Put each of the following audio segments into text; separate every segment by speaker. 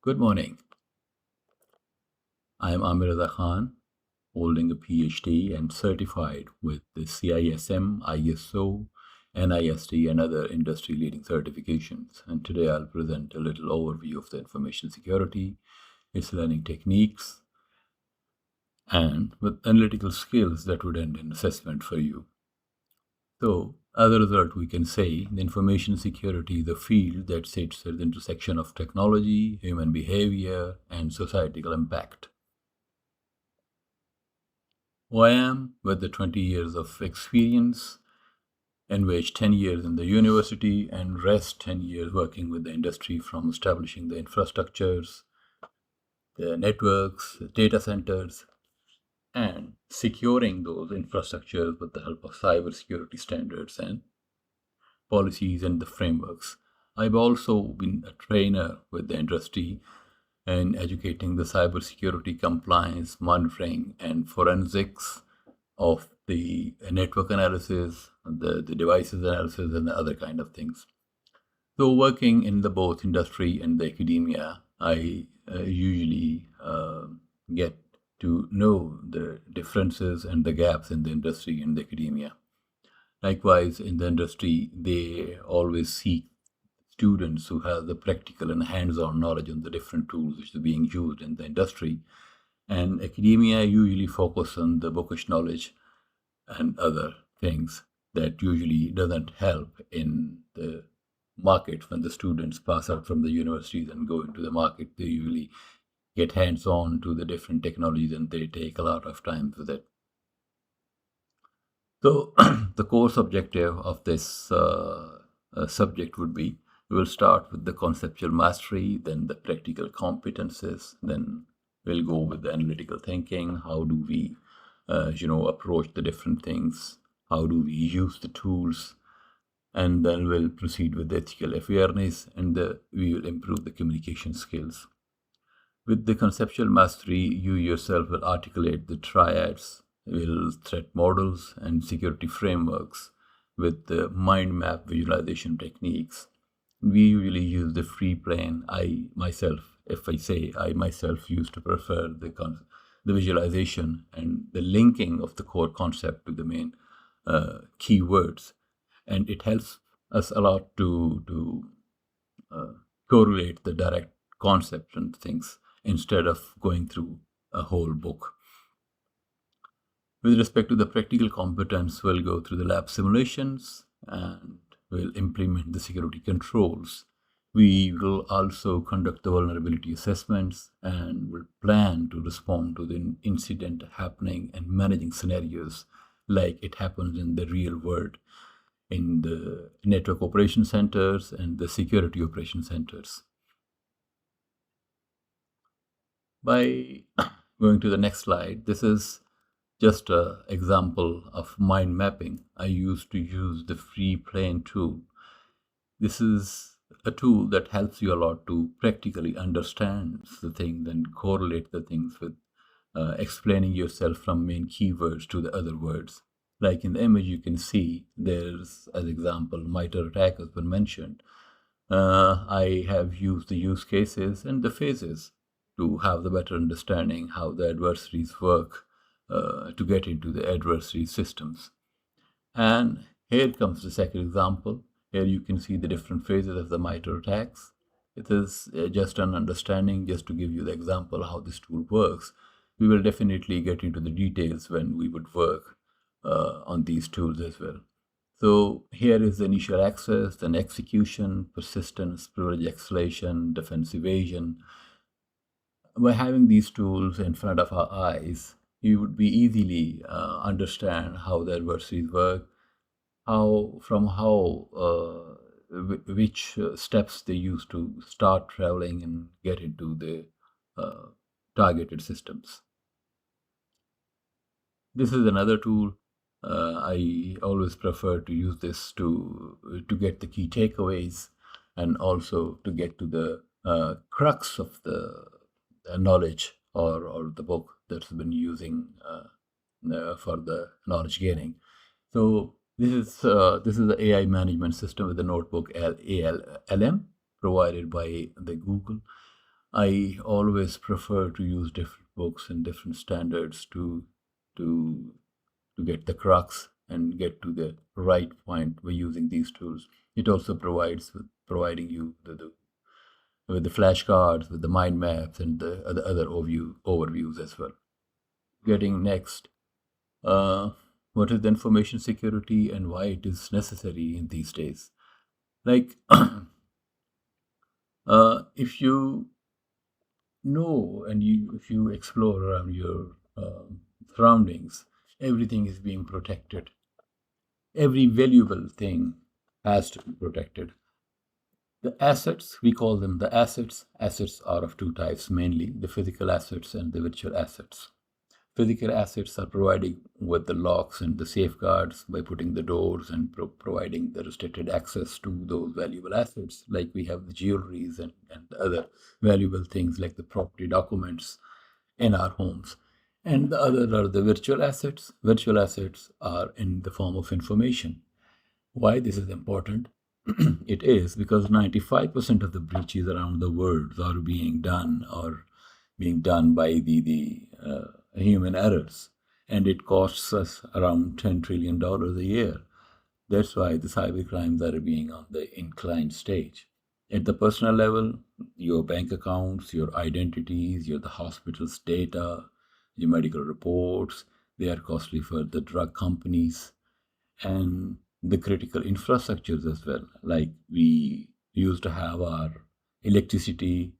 Speaker 1: Good morning. I am Amir Raza Khan, holding a PhD and certified with the CISM, ISO, NIST, and other industry leading certifications. And today I'll present a little overview of the information security, its learning techniques, and with analytical skills that would end in assessment for you. So, as a result, we can say the information security is a field that sits at the intersection of technology, human behavior, and societal impact. Who I am, with the 20 years of experience, in which 10 years in the university and rest 10 years working with the industry, from establishing the infrastructures, the networks, the data centers, and securing those infrastructures with the help of cybersecurity standards and policies and the frameworks. I've also been a trainer with the industry and educating the cybersecurity compliance, monitoring, and forensics of the network analysis, the devices analysis, and the other kind of things. So, working in the both industry and the academia, I usually get to know the differences and the gaps in the industry and the academia. Likewise, in the industry, they always seek students who have the practical and hands-on knowledge on the different tools which are being used in the industry. And academia usually focus on the bookish knowledge and other things that usually doesn't help in the market. When the students pass out from the universities and go into the market, they usually get hands-on to the different technologies and they take a lot of time with it. So the course objective of this subject would be, we will start with the conceptual mastery, then the practical competences, then we'll go with the analytical thinking. How do we, approach the different things? How do we use the tools? And then we'll proceed with the ethical awareness, and we will improve the communication skills. With the conceptual mastery, you yourself will articulate the triads, will threat models, and security frameworks with the mind map visualization techniques. We usually use the free plane. If I say I myself used to prefer the visualization and the linking of the core concept to the main keywords, and it helps us a lot to correlate the direct concepts and things instead of going through a whole book. With respect to the practical competence, we'll go through the lab simulations and we'll implement the security controls. We will also conduct the vulnerability assessments and will plan to respond to the incident happening and managing scenarios like it happens in the real world in the network operation centers and the security operation centers. By going to the next slide, this is just an example of mind mapping. I used to use the free plane tool. This is a tool that helps you a lot to practically understand the things and correlate the things with explaining yourself from main keywords to the other words. Like in the image, you can see there's, as example, MITRE attack has been mentioned. I have used the use cases and the phases to have the better understanding how the adversaries work to get into the adversary systems. And here comes the second example. Here you can see the different phases of the MITRE attacks. It is just an understanding, just to give you the example how this tool works. We will definitely get into the details when we would work on these tools as well. So here is the initial access, then execution, persistence, privilege escalation, defense evasion. By having these tools in front of our eyes, you would be easily understand how the adversaries work, which steps they use to start traveling and get into the targeted systems. This is another tool. I always prefer to use this to get the key takeaways and also to get to the crux of the knowledge or the book that's been using for the knowledge gaining. So this is the AI management system with the notebook ALM provided by the Google. I always prefer to use different books and different standards to to get the crux and get to the right point by using these tools. It also providing you with the flashcards, with the mind maps, and the other overviews as well. Getting next, uh, what is the information security and why it is necessary in these days? Like, if you know and if you explore around your surroundings, everything is being protected. Every valuable thing has to be protected. The assets, we call them the assets. Assets are of two types mainly, the physical assets and the virtual assets. Physical assets are providing with the locks and the safeguards by putting the doors and providing the restricted access to those valuable assets, like we have the jewelries and other valuable things like the property documents in our homes. And the other are the virtual assets. Virtual assets are in the form of information. Why this is important? It is because 95% of the breaches around the world are being done by the human errors, and it costs us around $10 trillion a year. That's why the cyber crimes are being on the inclined stage. At the personal level, your bank accounts, your identities, the hospital's data, your medical reports, they are costly for the drug companies and the critical infrastructures as well. Like we used to have our electricity,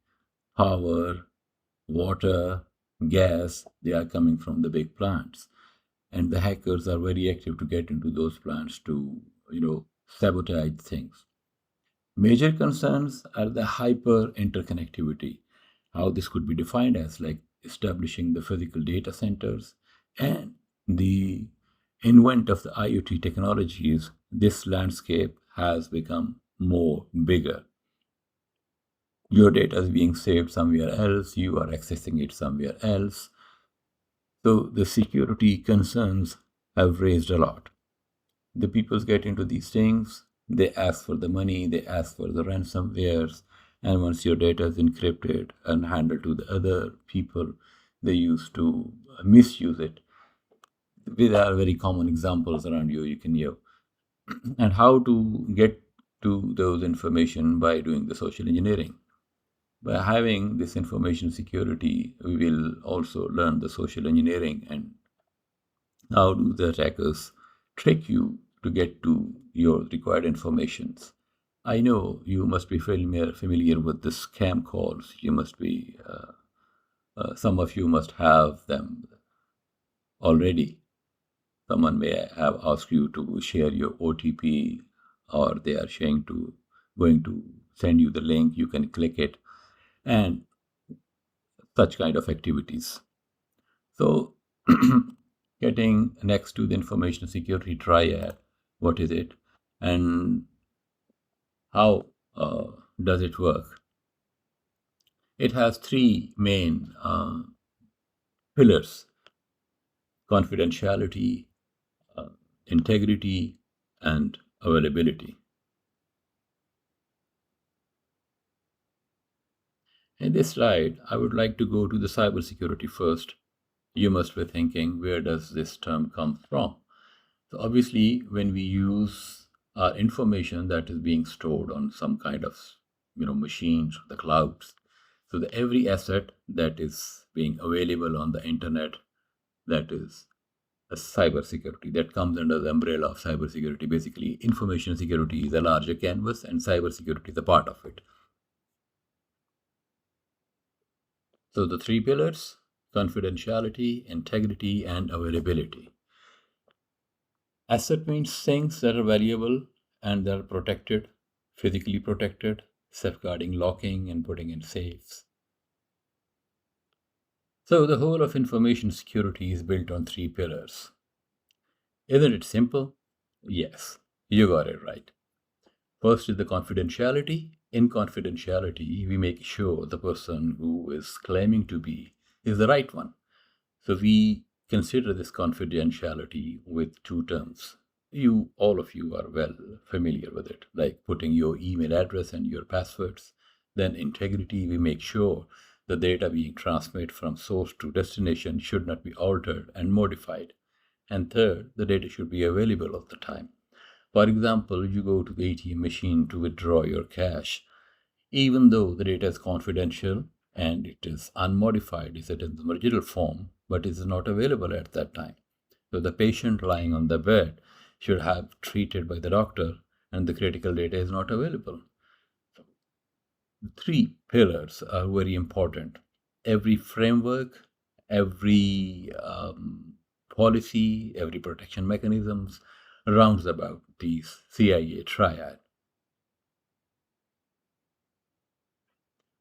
Speaker 1: power, water, gas, they are coming from the big plants. And the hackers are very active to get into those plants to, sabotage things. Major concerns are the hyper interconnectivity, how this could be defined as like establishing the physical data centers and the invent of the IoT technologies. This landscape has become more bigger. Your data is being saved somewhere else, you are accessing it somewhere else. So the security concerns have raised a lot. The people get into these things, they ask for the money, they ask for the ransomwares, and once your data is encrypted and handed to the other people, they used to misuse it. There are very common examples around you can hear. And how to get to those information by doing the social engineering. By having this information security, we will also learn the social engineering and how do the attackers trick you to get to your required informations. I know you must be familiar with the scam calls. You must be, some of you must have them already. Someone may have asked you to share your OTP, or they are going to send you the link. You can click it, and such kind of activities. So, getting next to the information security triad, what is it, and how does it work? It has three main pillars: confidentiality, uh, integrity, and availability. In this slide, I would like to go to the cybersecurity first. You must be thinking, where does this term come from? So obviously, when we use our information that is being stored on some kind of, machines, the clouds, so every asset that is being available on the internet, that is a cybersecurity that comes under the umbrella of cybersecurity. Basically, information security is a larger canvas, and cybersecurity is a part of it. So the three pillars: confidentiality, integrity, and availability. Asset means things that are valuable and that are protected, physically protected, safeguarding locking and putting in safes. So the whole of information security is built on three pillars. Isn't it simple? Yes, you got it right. First is the confidentiality. In confidentiality, we make sure the person who is claiming to be is the right one. So we consider this confidentiality with two terms. All of you are well familiar with it, like putting your email address and your passwords. Then integrity, we make sure the data being transmitted from source to destination should not be altered and modified. And third, the data should be available all the time. For example, you go to the ATM machine to withdraw your cash. Even though the data is confidential and it is unmodified, is it in the original form, but is not available at that time. So the patient lying on the bed should have treated by the doctor and the critical data is not available. The three pillars are very important. Every framework, every policy, every protection mechanisms rounds about these CIA triad.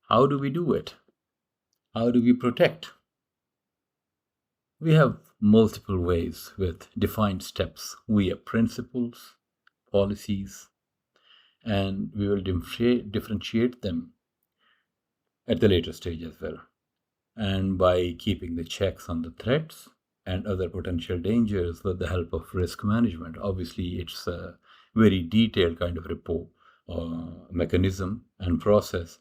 Speaker 1: How do we do it? How do we protect? We have multiple ways with defined steps. We have principles, policies, and we will differentiate them at the later stage as well. And by keeping the checks on the threats and other potential dangers with the help of risk management. Obviously, it's a very detailed kind of report mechanism and process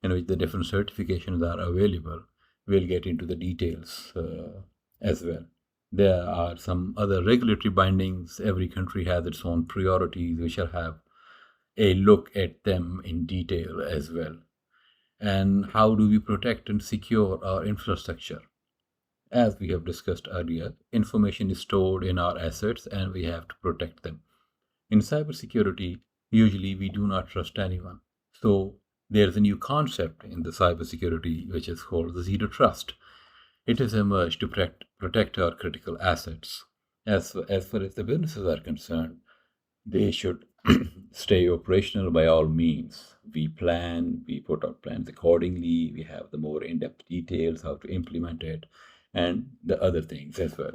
Speaker 1: in which the different certifications are available. We'll get into the details as well. There are some other regulatory bindings. Every country has its own priorities. We shall have a look at them in detail as well. And how do we protect and secure our infrastructure? As we have discussed earlier, information is stored in our assets and we have to protect them. In cybersecurity, usually we do not trust anyone. So there's a new concept in the cybersecurity which is called the zero trust. It has emerged to protect our critical assets. As far as the businesses are concerned, they should stay operational by all means. We plan, we put out plans accordingly, we have the more in depth details, how to implement it, and the other things as well.